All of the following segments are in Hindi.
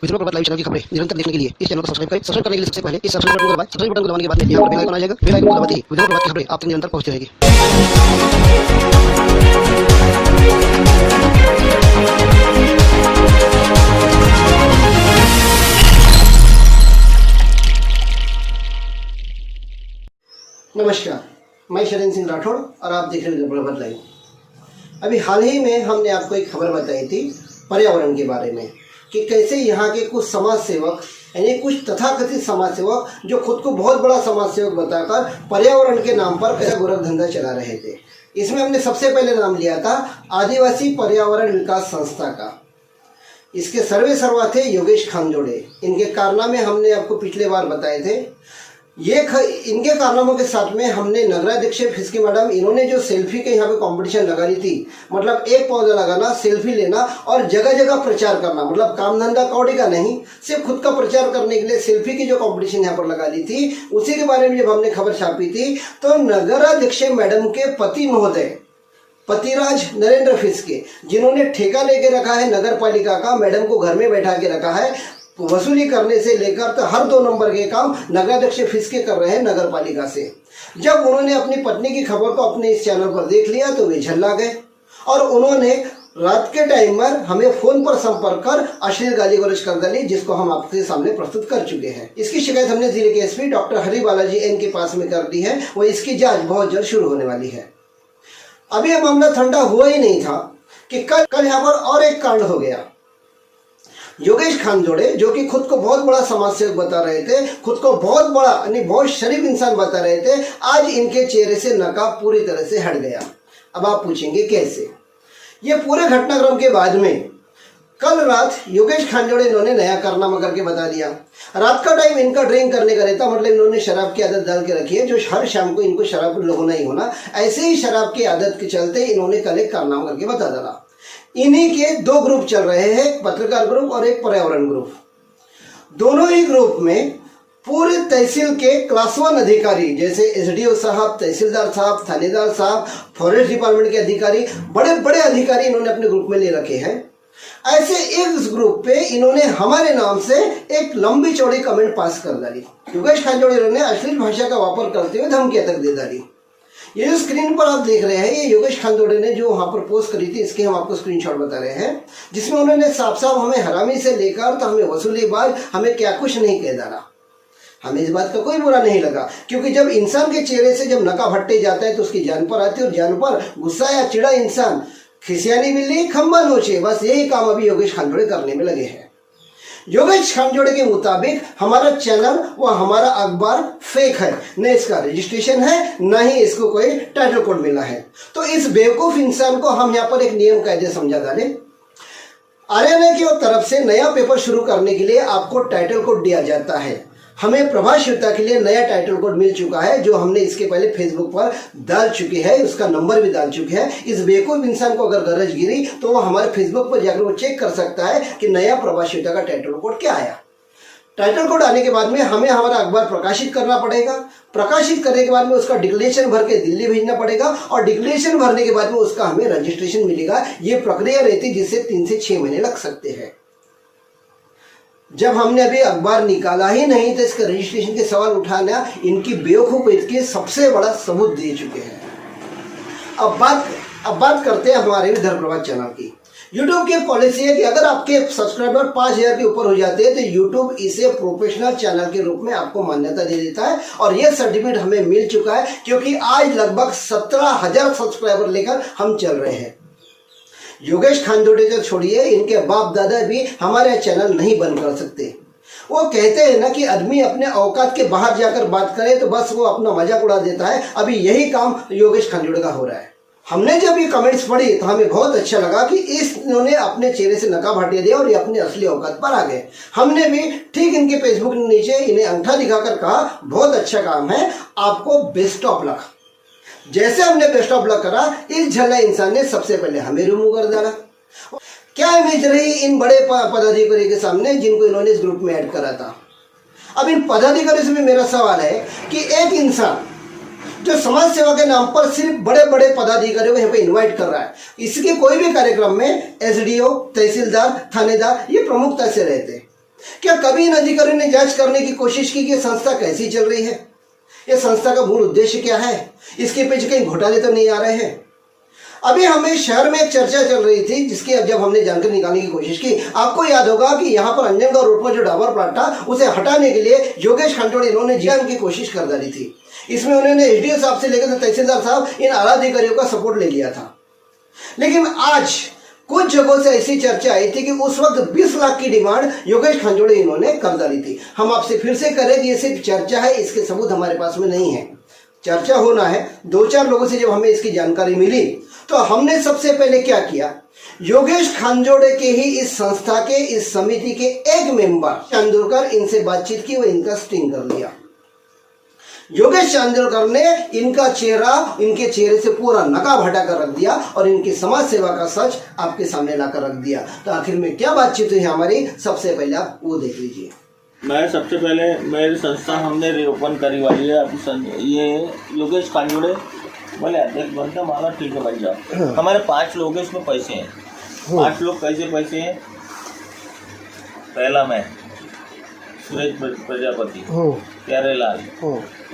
विद्रोह प्रभात लाइव चैनल की खबरें निरंतर देखने के लिए इस चैनल को सब्सक्राइब करें। सब्सक्राइब करने के लिए सबसे पहले इस सब्सक्राइब बटन को दबाएं। सब्सक्राइब बटन को दबाने के बाद में यहाँ पर बेल आइकन आ जाएगा। बेल आइकन को दबाते ही विद्रोह प्रभात की खबरें आप तक निरंतर पहुंचती रहेगी। नमस्कार, मैं शरण सिंह राठौड़ और आप देख रहे हैं विद्रोह प्रभात लाइव। अभी हाल ही में हमने आपको एक खबर बताई थी पर्यावरण के बारे में कि कैसे यहाँ के कुछ समाज सेवक यानी कुछ तथाकथित समाज सेवक जो खुद को बहुत बड़ा समाज सेवक बताकर पर्यावरण के नाम पर कैसा गोरख धंधा चला रहे थे। इसमें हमने सबसे पहले नाम लिया था आदिवासी पर्यावरण विकास संस्था का। इसके सर्वा थे योगेश खानजोड़े। इनके कारनामे हमने आपको पिछले बार बताए थे। इनके कारनामों के साथ में हमने नगराध्यक्ष फिस्की मैडम, इन्होंने जो सेल्फी के यहाँ पे कंपटीशन लगा दी थी, मतलब एक पौधा लगाना, सेल्फी लेना और जगह जगह प्रचार करना, मतलब काम धंधा कौड़ी का नहीं, सिर्फ खुद का प्रचार करने के लिए सेल्फी की जो कंपटीशन यहाँ पर लगा दी थी, उसी के बारे में जब हमने खबर छापी थी तो नगराध्यक्ष मैडम के पति महोदय पतिराज नरेंद्र फिस्के, जिन्होंने ठेका लेके रखा है नगर पालिका का, मैडम को घर में बैठा के रखा है, वसूली करने से लेकर तो हर 2 नंबर के काम नगराध्यक्ष फिस्के कर रहे हैं नगर पालिका से। जब उन्होंने अपनी पत्नी की खबर को अपने इस चैनल पर देख लिया तो वे झल्ला गए और उन्होंने रात के टाइम पर हमें फोन पर संपर्क कर अश्लील गाली गलौज कर डाली, जिसको हम आपके सामने प्रस्तुत कर चुके हैं। इसकी शिकायत हमने जिले के SP doctor Hari Balaji N के पास में कर दी है। वो इसकी जांच बहुत जल्द शुरू होने वाली है। अभी यह मामला ठंडा हुआ ही नहीं था कि कल यहाँ पर और एक कांड हो गया। योगेश खानजोड़े, जो कि खुद को बहुत बड़ा समाज सेवक बता रहे थे, खुद को बहुत बड़ा यानी बहुत शरीफ इंसान बता रहे थे, आज इनके चेहरे से नकाब पूरी तरह से हट गया। अब आप पूछेंगे कैसे? ये पूरे घटनाक्रम के बाद में कल रात योगेश खानजोड़े इन्होंने नया कारनामा करके बता दिया। रात का टाइम इनका ड्रिंक करने का रहता, मतलब इन्होंने शराब की आदत डाल के रखी है, जो हर शाम को इनको शराब होना ही होना। ऐसे ही शराब की आदत के चलते इन्होंने कल एक कारनामा करके बता डाला। इन्हीं के 2 ग्रुप चल रहे हैं, एक पत्रकार ग्रुप और एक पर्यावरण ग्रुप। दोनों ही ग्रुप में पूरे तहसील के क्लास 1 अधिकारी, जैसे एसडीओ साहब, तहसीलदार साहब, थानेदार साहब, फॉरेस्ट डिपार्टमेंट के अधिकारी, बड़े बड़े अधिकारी इन्होंने अपने ग्रुप में ले रखे हैं। ऐसे एक ग्रुप पे इन्होंने हमारे नाम से एक लंबी चौड़ी कमेंट पास कर डाली। योगेश खानजोड़े ने अश्लील भाषा का वापर करते हुए धमकियां तक दे डाली। ये जो स्क्रीन पर आप देख रहे हैं, ये योगेश खानजोड़े ने जो वहां पर पोस्ट करी थी, इसके हम आपको स्क्रीनशॉट बता रहे हैं, जिसमें उन्होंने साफ साफ हमें हरामी से लेकर तो हमें वसूलीबाज, हमें क्या कुछ नहीं कह डाला। हमें इस बात का कोई बुरा नहीं लगा, क्योंकि जब इंसान के चेहरे से जब नकाब हटते जाता है तो उसकी जान पर आती है, और जान पर गुस्सा या चिड़ा इंसान खिसियानी बिल्ली खंबा नोचे, बस यही काम अभी योगेश खानजोड़े करने में लगे हैं। योगेश खानजोड़े के मुताबिक हमारा चैनल व हमारा अखबार फेक है, न इसका रजिस्ट्रेशन है, न ही इसको कोई टाइटल कोड मिला है। तो इस बेवकूफ इंसान को हम यहाँ पर एक नियम कायदे समझा डालें। आरएनए की तरफ से नया पेपर शुरू करने के लिए आपको टाइटल कोड दिया जाता है। हमें प्रभावशीलता के लिए नया टाइटल कोड मिल चुका है, जो हमने इसके पहले फेसबुक पर डाल चुके हैं, उसका नंबर भी डाल चुके हैं। इस बेवकूफ इंसान को अगर गरज गिरी तो वो हमारे फेसबुक पर जाकर वो चेक कर सकता है कि नया प्रभावशीलता का टाइटल कोड क्या आया। टाइटल कोड आने के बाद में हमें हमारा अखबार प्रकाशित करना पड़ेगा। प्रकाशित करने के बाद में उसका डिक्लेरेशन भर के दिल्ली भेजना पड़ेगा, और डिक्लेरेशन भरने के बाद में उसका हमें रजिस्ट्रेशन मिलेगा। ये प्रक्रिया रहती है जिससे 3 से 6 महीने लग सकते हैं। जब हमने अभी अखबार निकाला ही नहीं तो इसके रजिस्ट्रेशन के सवाल उठाना इनकी बेवकूफी के सबसे बड़ा सबूत दे चुके हैं। अब बात करते हैं हमारे विदर्भ प्रभात चैनल की। YouTube की पॉलिसी है कि अगर आपके सब्सक्राइबर 5000 के ऊपर हो जाते हैं तो YouTube इसे प्रोफेशनल चैनल के रूप में आपको मान्यता दे देता है, और यह सर्टिफिकेट हमें मिल चुका है, क्योंकि आज लगभग 17,000 सब्सक्राइबर लेकर हम चल रहे हैं। योगेश खानजोड़े तो छोड़िए, इनके बाप दादा भी हमारे चैनल नहीं बंद कर सकते। वो कहते हैं ना कि आदमी अपने औकात के बाहर जाकर बात करे तो बस वो अपना मजाक उड़ा देता है। अभी यही काम योगेश खानजोड़े का हो रहा है। हमने जब ये कमेंट्स पढ़ी तो हमें बहुत अच्छा लगा कि इन्होंने अपने चेहरे से नकाब हटा दिया और ये अपने असली औकात पर आ गए। हमने भी ठीक इनके फेसबुक के नीचे इन्हें अंगूठा दिखाकर कहा, बहुत अच्छा काम है, आपको बेस्ट ऑफ लक। जैसे हमने बेस्ट ऑफ लक करा, इस झल्ला इंसान ने सबसे पहले हमें रिमूव कर डाला। क्या इमेज रही इन बड़े पदाधिकारी के सामने जिनको इन्होंने इस ग्रुप में ऐड करा था। अब इन पदाधिकारियों से भी मेरा सवाल है कि एक इंसान जो समाज सेवा के नाम पर सिर्फ बड़े बड़े पदाधिकारियों को यहाँ पे इन्वाइट कर रहा है, इसके कोई भी कार्यक्रम में एसडीओ, तहसीलदार, थानेदार ये प्रमुखता से रहते हैं। क्या कभी इन अधिकारियों ने जांच करने की कोशिश की कि ये संस्था कैसी चल रही है, ये संस्था का मूल उद्देश्य क्या है, इसके पीछे कहीं घोटाले तो नहीं आ रहे हैं? अभी हमें शहर में एक चर्चा चल रही थी जिसकी अब जब हमने जानकारी निकालने की कोशिश की, आपको याद होगा कि यहाँ पर अंजनगांव रोड पर जो डाबर प्लाट था उसे हटाने के लिए योगेश खांचोड़े इन्होंने जान की कोशिश कर डाली थी। इसमें उन्होंने एसडीओ साहब से लेकर तहसीलदार साहब इन आला अधिकारियों का सपोर्ट ले लिया था। लेकिन आज कुछ जगहों से ऐसी चर्चा आई थी कि उस वक्त 20 लाख की डिमांड योगेश खांचोड़े इन्होंने कर डाली थी। हम आपसे फिर से करें कि ये सिर्फ चर्चा है, इसके सबूत हमारे पास में नहीं है। चर्चा होना है। 2-4 लोगों से जब हमें इसकी जानकारी मिली तो हमने सबसे पहले क्या किया, योगेश खांचोड़े के ही इस संस्था के इस समिति के एक मेंबर चांदोरकर, इनसे बातचीत की, वो इनका स्टिंग कर लिया। योगेश चांदोरकर ने इनका चेहरा, इनके चेहरे से पूरा नकाब हटा कर रख दिया और इनकी समाज सेवा का सच आपके सामने लाकर रख दिया। तो आखिर में क्या बातचीत हुई हमारी, सबसे पहले आप वो देख लीजिए। मैं सबसे पहले मेरी संस्था हमने रीओपन करी वाली है। अभी ये योगेश खांचोड़े बोले अध्यक्ष बनता, माला ठीक है बन जाओ। हमारे 5 लोग हैं, इसमें पैसे हैं। 5 लोग कैसे पैसे हैं? पहला मैं सुरेश प्रजापति, प्यारेलाल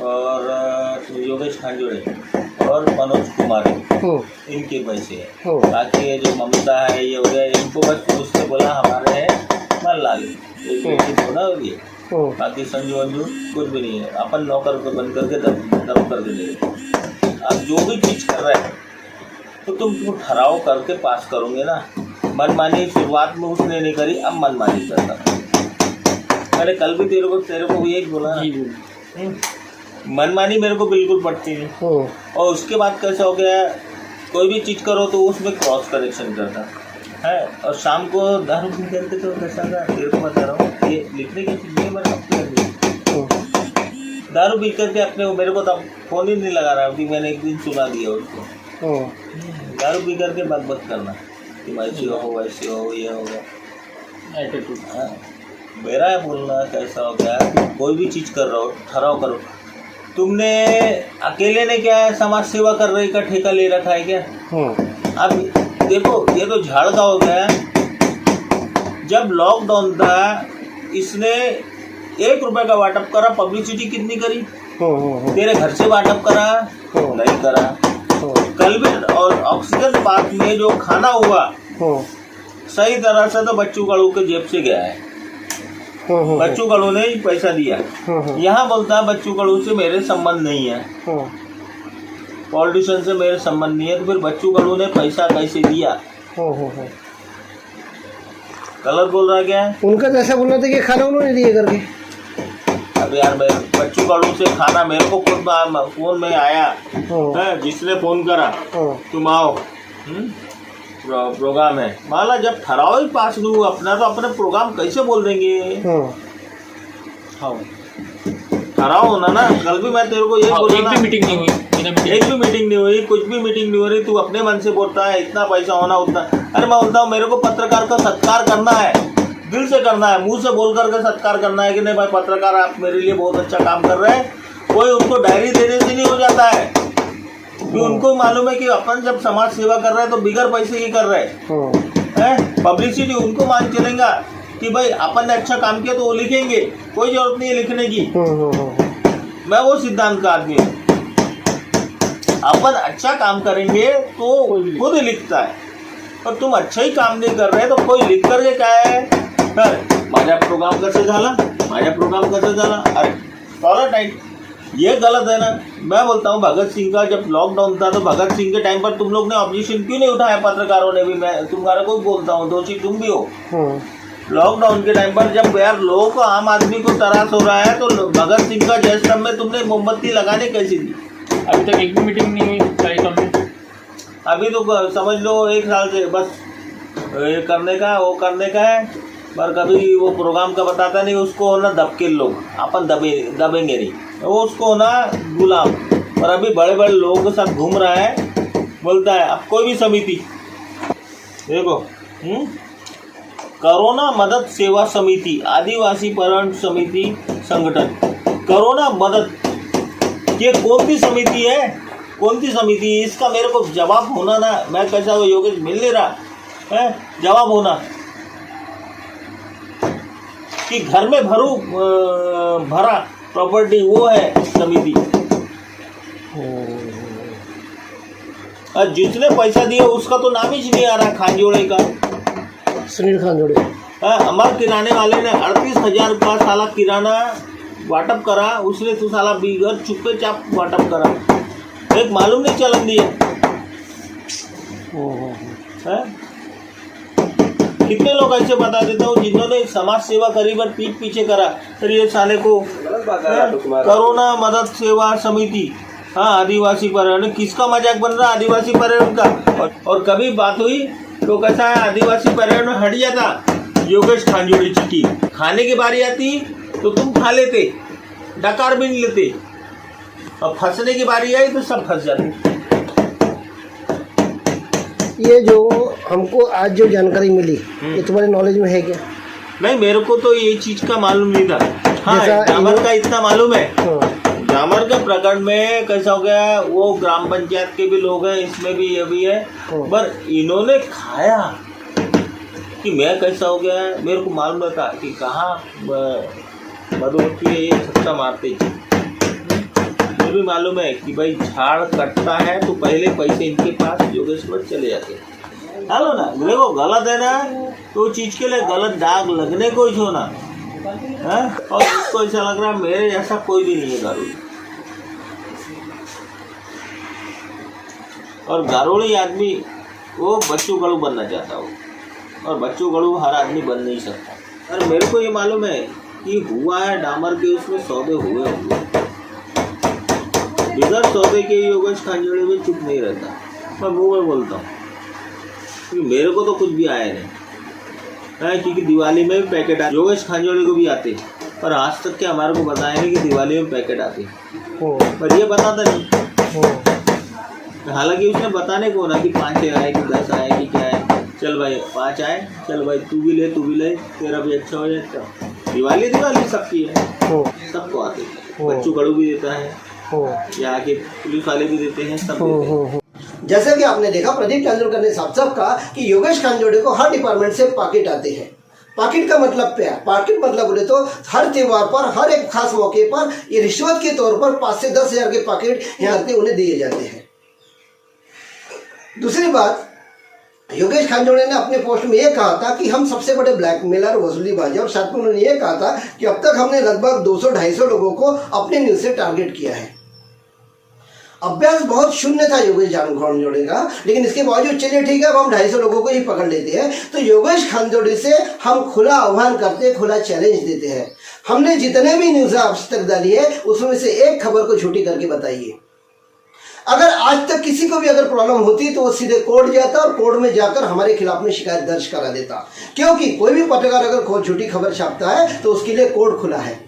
और योगेश खांचोड़े और मनोज कुमार, इनके पैसे हैं। बाकी ये जो ममता है ये हो गया, इनको बस उससे बोला हमारे हैं मल्लाल होना हो गया। बाकी संजू अंजू कुछ भी नहीं है। अपन नौकर को बंद करके दम करके दे। अब जो भी चीज कर रहे हैं तो तुम ठहराव करके पास करोगे ना। मनमानी शुरुआत में उसने नहीं करी, अब मनमानी करता। मैंने कल भी तेरे को यही बोला ना, मनमानी मेरे को बिल्कुल पड़ती नहीं। और उसके बाद कैसा हो गया, कोई भी चीज करो तो उसमें क्रॉस करेक्शन करता है। और शाम को दारू पी करके तो कैसा था, तेरे को बता रहा हूँ, ये लिखने की चीज नहीं, दारू पी करके अपने मेरे को तब फोन ही नहीं लगा रहा कि मैंने एक दिन सुना दिया उसको। दारू पी करके बक करना कि वैसे हो ये होगा। हाँ, मेरा है बोलना कैसा हो गया, कोई भी चीज़ कर रहा हो ठहराव करो। तुमने अकेले ने क्या है समाज सेवा कर रही का ठेका ले रखा है क्या? अब देखो ये तो झाड़ का हो गया। जब लॉकडाउन था इसने 1 रुपए का वाटअप करा, पब्लिसिटी कितनी करी? तेरे घर से वाटअप करा? नहीं करा। कल भी और ऑक्सीजन पार्क में जो खाना हुआ सही तरह से तो बच्चू गड़ू के जेब से गया है। बच्चू गड़ू ने ही पैसा दिया। यहाँ बोलता है बच्चू गड़ू से मेरे संबंध नहीं है, पॉलिटिशियन से मेरे संबंध नहीं है। तो फिर बच्चू गड़ू ने पैसा कैसे दिया? गलत बोल रहा क्या है? उनका तो ऐसा बोलना था कि खाना उन्होंने दिए करके। अब यार बच्चू गड़ू से खाना मेरे को खुद फोन में आया है, जिसने फोन करा तुम आओ प्रोग्राम है। माला जब ठहराव ही पास नहीं हुआ अपना तो अपने प्रोग्राम कैसे बोल देंगे? ठहराव होना ना। कल भी मैं तेरे को ये बोल रहा, एक भी मीटिंग नहीं हुई, कुछ भी मीटिंग नहीं हो रही। तू अपने मन से बोलता है इतना पैसा होना उतना। अरे मैं बोलता हूँ मेरे को पत्रकार का सत्कार करना है, दिल से करना है, मुंह से बोल करके सत्कार करना है कि नहीं भाई पत्रकार आप मेरे लिए बहुत अच्छा काम कर रहे हैं। कोई उनको डायरी देने से नहीं हो जाता है कि उनको मालूम है कि अपन जब समाज सेवा कर रहे हैं तो बिगर पैसे की कर रहे हैं। पब्लिसिटी उनको मान चलेगा कि भाई अपन ने अच्छा काम किया तो वो लिखेंगे, कोई जरूरत नहीं है लिखने की। मैं वो सिद्धांत का आदमी हूँ। अपन अच्छा काम करेंगे तो खुद लिखता है, और तुम अच्छा ही काम नहीं कर रहे तो कोई लिख करके क्या है, माझा प्रोग्राम कैसे झाला, अरे फॉलो टाइट, ये गलत है ना। मैं बोलता हूँ भगत सिंह का जब लॉकडाउन था तो भगत सिंह के टाइम पर तुम लोग ने ऑब्जेक्शन क्यों नहीं उठाया? पत्रकारों ने भी, मैं तुम्हारे को बोलता हूँ, दोषी तुम भी हो। लॉकडाउन के टाइम पर जब यार लोगों को, आम आदमी को त्रास हो रहा है तो भगत सिंह का जय स्तंभ में तुमने मोमबत्ती लगाने कैसी दी? अभी तक एक भी मीटिंग नहीं हुई कार्यक्रम में। अभी तो समझ लो 1 साल से बस ये करने का वो करने का है, पर कभी वो प्रोग्राम का बताता नहीं। उसको ना दबके लोग अपन दबेंगे नहीं, वो उसको ना गुलाम। और अभी बड़े बड़े लोगों के साथ घूम रहा है, बोलता है अब कोई भी समिति देखो, कोरोना मदद सेवा समिति, आदिवासी पर्यटन समिति संगठन, कोरोना मदद, ये कौन सी समिति है? कौन सी समिति? इसका मेरे को जवाब होना ना। मैं कैसा वो योगेश मिल नहीं रहा है, जवाब होना कि घर में भरा प्रॉपर्टी वो है समिति। और जिसने पैसा दिया उसका तो नाम ही नहीं आ रहा, खानजोड़े का, सुनील खानजोड़े। हमारे किराने वाले ने 38,000 का साला किराना वाटअप करा, उसने तो साला बीघर चुप्पे चाप वाटअप करा, एक मालूम नहीं चलन दिया है। कितने लोग ऐसे बता देता हूँ जिन्होंने समाज सेवा करी पर पीठ पीछे करा, फिर ये साले को करोना मदद सेवा समिति, हाँ आदिवासी पर्यावरण, किसका मजाक बन रहा आदिवासी पर्यावरण का। और कभी बात हुई तो कैसा है आदिवासी पर्यावरण हट जाता, योगेश खानजोड़ी चिट्ठी खाने की बारी आती तो तुम खा लेते, डकार भी नहीं लेते, और फंसने की बारी आई तो सब फंस जाते। ये जो हमको आज जो जानकारी मिली ये तुम्हारे नॉलेज में है क्या? नहीं, मेरे को तो ये चीज का मालूम नहीं था। हाँ, जामर का इतना मालूम है। जामर के प्रकरण में कैसा हो गया, वो ग्राम पंचायत के भी लोग हैं, इसमें भी ये भी है, पर इन्होंने खाया कि मैं कैसा हो गया है, मेरे को मालूम रहता कि कहाँ मधुमक्खी है, ये छक्का मारते। मुझे भी मालूम है कि भाई झाड़ कटता है तो पहले पैसे इनके पास योगेश्वर चले जाते हैं। चलो ना, देखो गलत है ना तो चीज के लिए गलत दाग लगने को ही छोना है। और इसको ऐसा लग रहा मेरे जैसा कोई भी नहीं है गारोड़ी, और गारोड़ी आदमी वो बच्चू गड़ू बनना चाहता हो, और बच्चू गड़ू हर आदमी बन नहीं सकता। और मेरे को ये मालूम है कि हुआ है डामर के उसमें सौदे हुए होंगे, बिगड़ सौदे के योगेश खानजोड़े में चुप नहीं रहता, मैं मुंह में बोलता हूँ क्योंकि मेरे को तो कुछ भी आया नहीं है। क्योंकि दिवाली में भी पैकेट आते, योगेश खानजोड़े को भी आते, पर आज तक के हमारे को बताया नहीं कि दिवाली में पैकेट आते, पर ये बताता नहीं। हालांकि उसने बताने को ना कि 5 आए कि 10 आए कि क्या है, चल भाई 5 आए, चल भाई तू भी ले, तेरा भी अच्छा हो जाए। दिवाली सबकी है, सबको आते, बच्चू गड़ू भी देता है, यहाँ के पुलिस वाले भी देते हैं, सब देते हैं। जैसे कि आपने देखा प्रदीप तेंदुलकर ने साफ साफ कहा कि योगेश खानजोड़े को हर डिपार्टमेंट से पाकिट आते हैं। पाकिट का मतलब क्या है? पाकिट मतलब बोले तो हर त्योहार पर, हर एक खास मौके पर ये रिश्वत के तौर पर 5 से 10 हजार के पाकिट यहाँ से उन्हें दिए जाते हैं। दूसरी बात, योगेश खानजोड़े ने अपने पोस्ट में यह कहा था कि हम सबसे बड़े ब्लैकमेलर वसूलीबाज, और साथ में उन्होंने ये कहा था कि अब तक हमने लगभग 200-250 लोगों को अपने न्यूज से टारगेट किया है। अभ्यास बहुत शून्य था योगेश खानजोड़े का, लेकिन इसके बावजूद चलिए ठीक है अब हम 250 लोगों को ही पकड़ लेते हैं। तो योगेश खानजोड़े से हम खुला आह्वान करते हैं, खुला चैलेंज देते हैं, हमने जितने भी न्यूज आज तक डाली है उसमें से एक खबर को झूठी करके बताइए। अगर आज तक किसी को भी अगर प्रॉब्लम होती तो वो सीधे कोर्ट जाता और कोर्ट में जाकर हमारे खिलाफ में शिकायत दर्ज करा देता, क्योंकि कोई भी पत्रकार अगर झूठी खबर छापता है तो उसके लिए कोर्ट खुला है।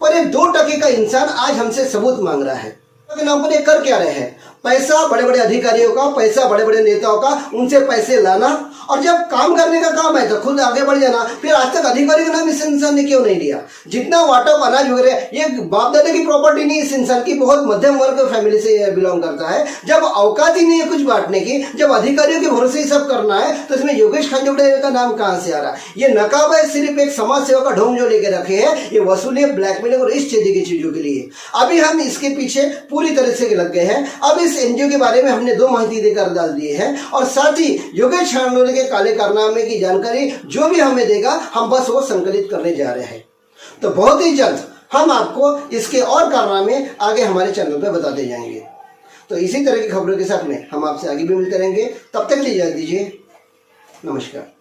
पर एक 2% का इंसान आज हमसे सबूत मांग रहा है के नाम पर ये कर क्या रहे हैं? पैसा बड़े बड़े अधिकारियों का, पैसा बड़े बड़े नेताओं का, उनसे पैसे लाना, और जब काम करने का काम है तो खुद आगे बढ़ जाना। फिर आज तक अधिकारी का नाम इस इंसान ने क्यों नहीं लिया? जितना वाटअप अनाज वगैरह, ये बाप दादा की प्रॉपर्टी नहीं, इस इंसान की बहुत मध्यम वर्ग फैमिली से बिलोंग करता है। जब औकात ही नहीं है कुछ बांटने की, जब अधिकारियों के भरोसे ही सब करना है, तो इसमें योगेश खानजोड़े का नाम कहां से आ रहा? ये नकाब है, सिर्फ एक समाज सेवा का ढोंग जो लेके रखे हैं, ये वसूली, ब्लैकमेलिंग और इस चीज की चीजों के लिए। अभी हम इसके पीछे पूरी तरह से लग गए हैं। अब इस एनजीओ के बारे में हमने 2 माहिती देकर डाल दिए हैं, और साथ ही योगेश खानजोड़े के काले कारनामे की जानकारी जो भी हमें देगा हम बस वो संकलित करने जा रहे हैं। तो बहुत ही जल्द हम आपको इसके और कारनामे आगे हमारे चैनल पे बताते जाएंगे। तो इसी तरह की खबरों के साथ में हम आपसे आगे भी मिलते रहेंगे। तब तक के लिए इजाजत दीजिए। नमस्कार।